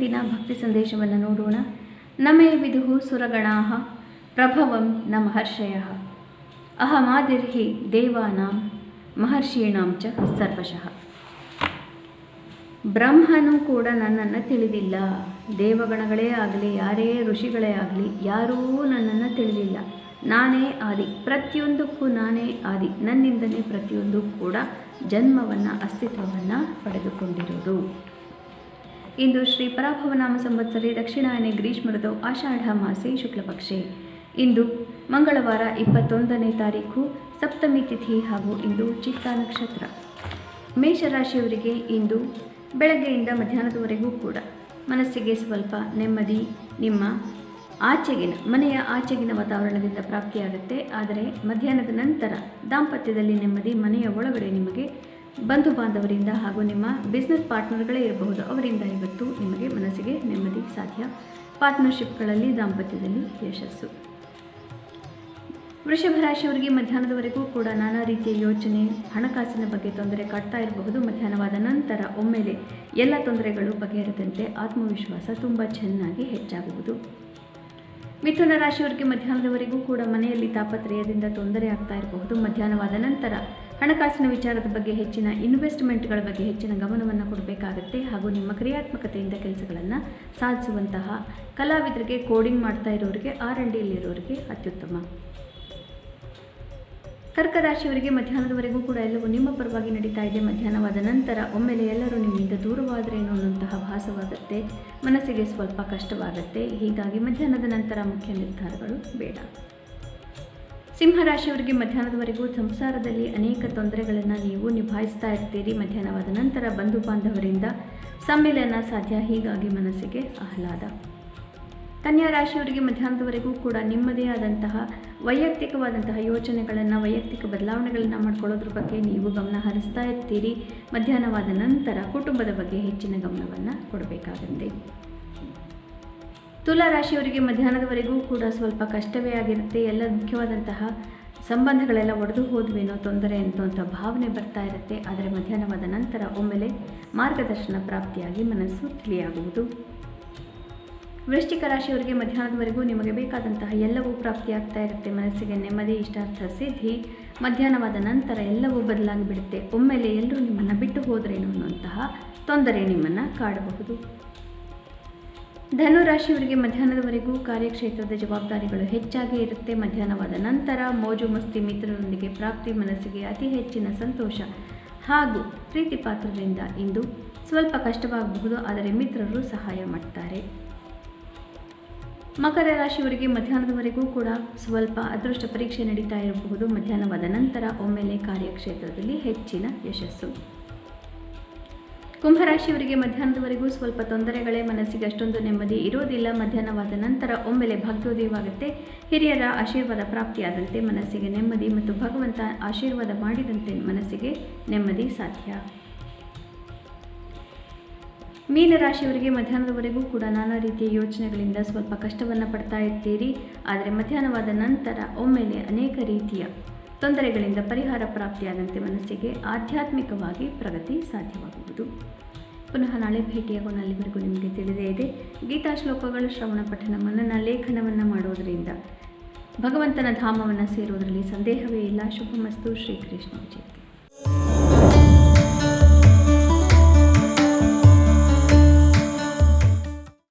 ಇಂದಿನ ಭಕ್ತಿ ಸಂದೇಶವನ್ನು ನೋಡೋಣ. ನಮೇ ವಿದುಃ ಸುರಗಣಾಃ ಪ್ರಭವಂ ನ ಮಹರ್ಷಯಃ ಅಹಮಾದಿರ್ಹಿ ದೇವಾನಾಂ ಮಹರ್ಷೀಣಾಂ ಚ ಸರ್ವಶಃ. ಬ್ರಹ್ಮನು ಕೂಡ ನನ್ನನ್ನು ತಿಳಿದಿಲ್ಲ. ದೇವಗಣಗಳೇ ಆಗಲಿ, ಯಾರೇ ಋಷಿಗಳೇ ಆಗಲಿ, ಯಾರೂ ನನ್ನನ್ನು ತಿಳಿದಿಲ್ಲ. ನಾನೇ ಆದಿ, ಪ್ರತಿಯೊಂದಕ್ಕೂ ನಾನೇ ಆದಿ. ನನ್ನಿಂದಲೇ ಪ್ರತಿಯೊಂದು ಕೂಡ ಜನ್ಮವನ್ನು, ಅಸ್ತಿತ್ವವನ್ನು ಪಡೆದುಕೊಂಡಿರುವುದು. ಇಂದು ಶ್ರೀ ಪರಾಭವನಾಮ ಸಂವತ್ಸರೆ ದಕ್ಷಿಣಾಯನೆ ಗ್ರೀಷ್ಮ ಋತು ಆಷಾಢ ಮಾಸೆ ಶುಕ್ಲಪಕ್ಷೆ. ಇಂದು ಮಂಗಳವಾರ 21ನೇ ತಾರೀಕು, ಸಪ್ತಮಿ ತಿಥಿ ಹಾಗೂ ಇಂದು ಚಿತ್ತಾ ನಕ್ಷತ್ರ. ಮೇಷರಾಶಿಯವರಿಗೆ ಇಂದು ಬೆಳಗ್ಗೆಯಿಂದ ಮಧ್ಯಾಹ್ನದವರೆಗೂ ಕೂಡ ಮನಸ್ಸಿಗೆ ಸ್ವಲ್ಪ ನೆಮ್ಮದಿ, ನಿಮ್ಮ ಮನೆಯ ಆಚೆಗಿನ ವಾತಾವರಣದಿಂದ ಪ್ರಾಪ್ತಿಯಾಗುತ್ತೆ. ಆದರೆ ಮಧ್ಯಾಹ್ನದ ನಂತರ ದಾಂಪತ್ಯದಲ್ಲಿ ನೆಮ್ಮದಿ, ಮನೆಯ ಒಳಗಡೆ ನಿಮಗೆ ಬಂಧು ಬಾಂಧವರಿಂದ ಹಾಗೂ ನಿಮ್ಮ ಬಿಸ್ನೆಸ್ ಪಾರ್ಟ್ನರ್ಗಳೇ ಇರಬಹುದು, ಅವರಿಂದ ಇವತ್ತು ನಿಮಗೆ ಮನಸ್ಸಿಗೆ ನೆಮ್ಮದಿ ಸಾಧ್ಯ. ಪಾರ್ಟ್ನರ್ಶಿಪ್ಗಳಲ್ಲಿ, ದಾಂಪತ್ಯದಲ್ಲಿ ಯಶಸ್ಸು. ವೃಷಭ ರಾಶಿಯವರಿಗೆ ಮಧ್ಯಾಹ್ನದವರೆಗೂ ಕೂಡ ನಾನಾ ರೀತಿಯ ಯೋಚನೆ, ಹಣಕಾಸಿನ ಬಗ್ಗೆ ತೊಂದರೆ ಕಾಡ್ತಾ ಇರಬಹುದು. ಮಧ್ಯಾಹ್ನವಾದ ನಂತರ ಒಮ್ಮೆಲೆ ಎಲ್ಲ ತೊಂದರೆಗಳು ಬಗೆಹರಿದಂತೆ ಆತ್ಮವಿಶ್ವಾಸ ತುಂಬ ಚೆನ್ನಾಗಿ ಹೆಚ್ಚಾಗುವುದು. ಮಿಥುನ ರಾಶಿಯವರಿಗೆ ಮಧ್ಯಾಹ್ನದವರೆಗೂ ಕೂಡ ಮನೆಯಲ್ಲಿ ತಾಪತ್ರಯದಿಂದ ತೊಂದರೆ ಆಗ್ತಾ ಇರಬಹುದು. ಮಧ್ಯಾಹ್ನವಾದ ನಂತರ ಹಣಕಾಸಿನ ವಿಚಾರದ ಬಗ್ಗೆ, ಹೆಚ್ಚಿನ ಇನ್ವೆಸ್ಟ್ಮೆಂಟ್ಗಳ ಬಗ್ಗೆ ಹೆಚ್ಚಿನ ಗಮನವನ್ನು ಕೊಡಬೇಕಾಗುತ್ತೆ. ಹಾಗೂ ನಿಮ್ಮ ಕ್ರಿಯಾತ್ಮಕತೆಯಿಂದ ಕೆಲಸಗಳನ್ನು ಸಾಧಿಸುವಂತಹ ಕಲಾವಿದರಿಗೆ, ಕೋಡಿಂಗ್ ಮಾಡ್ತಾ ಇರೋರಿಗೆ, R&Dಯಲ್ಲಿರೋರಿಗೆ ಅತ್ಯುತ್ತಮ. ಕರ್ಕ ರಾಶಿಯವರಿಗೆ ಮಧ್ಯಾಹ್ನದವರೆಗೂ ಕೂಡ ಎಲ್ಲವೂ ನಿಮ್ಮ ಪರವಾಗಿ ನಡೀತಾ ಇದೆ. ಮಧ್ಯಾಹ್ನವಾದ ನಂತರ ಒಮ್ಮೆಲೆ ಎಲ್ಲರೂ ನಿಮ್ಮಿಂದ ದೂರವಾದರೇನೋ ಅನ್ನುವಂತಹ ಭಾಸವಾಗುತ್ತೆ. ಮನಸ್ಸಿಗೆ ಸ್ವಲ್ಪ ಕಷ್ಟವಾಗುತ್ತೆ. ಹೀಗಾಗಿ ಮಧ್ಯಾಹ್ನದ ನಂತರ ಮುಖ್ಯ ನಿರ್ಧಾರಗಳು ಬೇಡ. ಸಿಂಹರಾಶಿಯವರಿಗೆ ಮಧ್ಯಾಹ್ನದವರೆಗೂ ಸಂಸಾರದಲ್ಲಿ ಅನೇಕ ತೊಂದರೆಗಳನ್ನು ನೀವು ನಿಭಾಯಿಸ್ತಾ ಇರ್ತೀರಿ. ಮಧ್ಯಾಹ್ನವಾದ ನಂತರ ಬಂಧು ಬಾಂಧವರಿಂದ ಸಮ್ಮಿಲನ ಸಾಧ್ಯ. ಹೀಗಾಗಿ ಮನಸ್ಸಿಗೆ ಆಹ್ಲಾದ. ಕನ್ಯಾ ರಾಶಿಯವರಿಗೆ ಮಧ್ಯಾಹ್ನದವರೆಗೂ ಕೂಡ ನಿಮ್ಮದೇ ಆದಂತಹ ವೈಯಕ್ತಿಕವಾದಂತಹ ಯೋಚನೆಗಳನ್ನು, ವೈಯಕ್ತಿಕ ಬದಲಾವಣೆಗಳನ್ನು ಮಾಡ್ಕೊಳ್ಳೋದ್ರ ಬಗ್ಗೆ ನೀವು ಗಮನ ಹರಿಸ್ತಾ ಇರ್ತೀರಿ. ಮಧ್ಯಾಹ್ನವಾದ ನಂತರ ಕುಟುಂಬದ ಬಗ್ಗೆ ಹೆಚ್ಚಿನ ಗಮನವನ್ನು ಕೊಡಬೇಕಾಗುತ್ತೆ. ತುಲಾ ರಾಶಿಯವರಿಗೆ ಮಧ್ಯಾಹ್ನದವರೆಗೂ ಕೂಡ ಸ್ವಲ್ಪ ಕಷ್ಟವೇ ಆಗಿರುತ್ತೆ. ಎಲ್ಲ ಮುಖ್ಯವಾದಂತಹ ಸಂಬಂಧಗಳೆಲ್ಲ ಒಡೆದು ಹೋದ್ವೇನೋ, ತೊಂದರೆ ಅಂತ ಭಾವನೆ ಬರ್ತಾ ಇರುತ್ತೆ. ಆದರೆ ಮಧ್ಯಾಹ್ನವಾದ ನಂತರ ಒಮ್ಮೆಲೆ ಮಾರ್ಗದರ್ಶನ ಪ್ರಾಪ್ತಿಯಾಗಿ ಮನಸ್ಸು ತಿಳಿಯಾಗುವುದು. ವೃಶ್ಚಿಕ ರಾಶಿಯವರಿಗೆ ಮಧ್ಯಾಹ್ನದವರೆಗೂ ನಿಮಗೆ ಬೇಕಾದಂತಹ ಎಲ್ಲವೂ ಪ್ರಾಪ್ತಿಯಾಗ್ತಾ ಇರುತ್ತೆ. ಮನಸ್ಸಿಗೆ ನೆಮ್ಮದಿ, ಇಷ್ಟಾರ್ಥ ಸಿದ್ಧಿ. ಮಧ್ಯಾಹ್ನವಾದ ನಂತರ ಎಲ್ಲವೂ ಬದಲಾಗಿ ಬಿಡುತ್ತೆ. ಒಮ್ಮೆಲೆ ಎಲ್ಲರೂ ನಿಮ್ಮನ್ನು ಬಿಟ್ಟು ಹೋದ್ರೇನು ಅನ್ನುವಂತಹ ತೊಂದರೆ ನಿಮ್ಮನ್ನು ಕಾಡಬಹುದು. ಧನು ರಾಶಿಯವರಿಗೆ ಮಧ್ಯಾಹ್ನದವರೆಗೂ ಕಾರ್ಯಕ್ಷೇತ್ರದ ಜವಾಬ್ದಾರಿಗಳು ಹೆಚ್ಚಾಗಿ ಇರುತ್ತೆ. ಮಧ್ಯಾಹ್ನವಾದ ನಂತರ ಮೋಜು ಮಸ್ತಿ, ಮಿತ್ರರೊಂದಿಗೆ ಪ್ರಾಪ್ತಿ, ಮನಸ್ಸಿಗೆ ಅತಿ ಹೆಚ್ಚಿನ ಸಂತೋಷ ಹಾಗೂ ಪ್ರೀತಿ ಪಾತ್ರರಿಂದ ಇಂದು ಸ್ವಲ್ಪ ಕಷ್ಟವಾಗಬಹುದು. ಆದರೆ ಮಿತ್ರರು ಸಹಾಯ ಮಾಡ್ತಾರೆ. ಮಕರ ರಾಶಿಯವರಿಗೆ ಮಧ್ಯಾಹ್ನದವರೆಗೂ ಕೂಡ ಸ್ವಲ್ಪ ಅದೃಷ್ಟ ಪರೀಕ್ಷೆ ನಡೀತಾ ಇರಬಹುದು. ಮಧ್ಯಾಹ್ನವಾದ ನಂತರ ಒಮ್ಮೆಲೆ ಕಾರ್ಯಕ್ಷೇತ್ರದಲ್ಲಿ ಹೆಚ್ಚಿನ ಯಶಸ್ಸು. ಕುಂಭರಾಶಿಯವರಿಗೆ ಮಧ್ಯಾಹ್ನದವರೆಗೂ ಸ್ವಲ್ಪ ತೊಂದರೆಗಳೇ, ಮನಸ್ಸಿಗೆ ಅಷ್ಟೊಂದು ನೆಮ್ಮದಿ ಇರೋದಿಲ್ಲ. ಮಧ್ಯಾಹ್ನವಾದ ನಂತರ ಒಮ್ಮೆಲೆ ಭಾಗ್ಯೋದಯವಾಗುತ್ತೆ. ಹಿರಿಯರ ಆಶೀರ್ವಾದ ಪ್ರಾಪ್ತಿಯಾದಂತೆ ಮನಸ್ಸಿಗೆ ನೆಮ್ಮದಿ ಮತ್ತು ಭಗವಂತ ಆಶೀರ್ವಾದ ಮಾಡಿದಂತೆ ಮನಸ್ಸಿಗೆ ನೆಮ್ಮದಿ ಸಾಧ್ಯ. ಮೀನರಾಶಿಯವರಿಗೆ ಮಧ್ಯಾಹ್ನದವರೆಗೂ ಕೂಡ ನಾನಾ ರೀತಿಯ ಯೋಚನೆಗಳಿಂದ ಸ್ವಲ್ಪ ಕಷ್ಟವನ್ನು ಪಡ್ತಾ ಇರ್ತೀರಿ. ಆದರೆ ಮಧ್ಯಾಹ್ನವಾದ ನಂತರ ಒಮ್ಮೆಲೆ ಅನೇಕ ರೀತಿಯ ತೊಂದರೆಗಳಿಂದ ಪರಿಹಾರ ಪ್ರಾಪ್ತಿಯಾದಂತೆ ಮನಸ್ಸಿಗೆ ಆಧ್ಯಾತ್ಮಿಕವಾಗಿ ಪ್ರಗತಿ ಸಾಧ್ಯವಾಗುವುದು. ಪುನಃ ನಾಳೆ ಭೇಟಿಯಾಗೋಣ. ಅಲ್ಲಿವರೆಗೂ ನಿಮಗೆ ತಿಳಿದೇ ಇದೆ, ಗೀತಾ ಶ್ಲೋಕಗಳ ಶ್ರವಣ ಪಠನ, ಮನನ ಲೇಖನವನ್ನು ಮಾಡೋದರಿಂದ ಭಗವಂತನ ಧಾಮವನ್ನು ಸೇರುವುದರಲ್ಲಿ ಸಂದೇಹವೇ ಇಲ್ಲ. ಶುಭಮಸ್ತು. ಶ್ರೀಕೃಷ್ಣ ಜಯತೆ.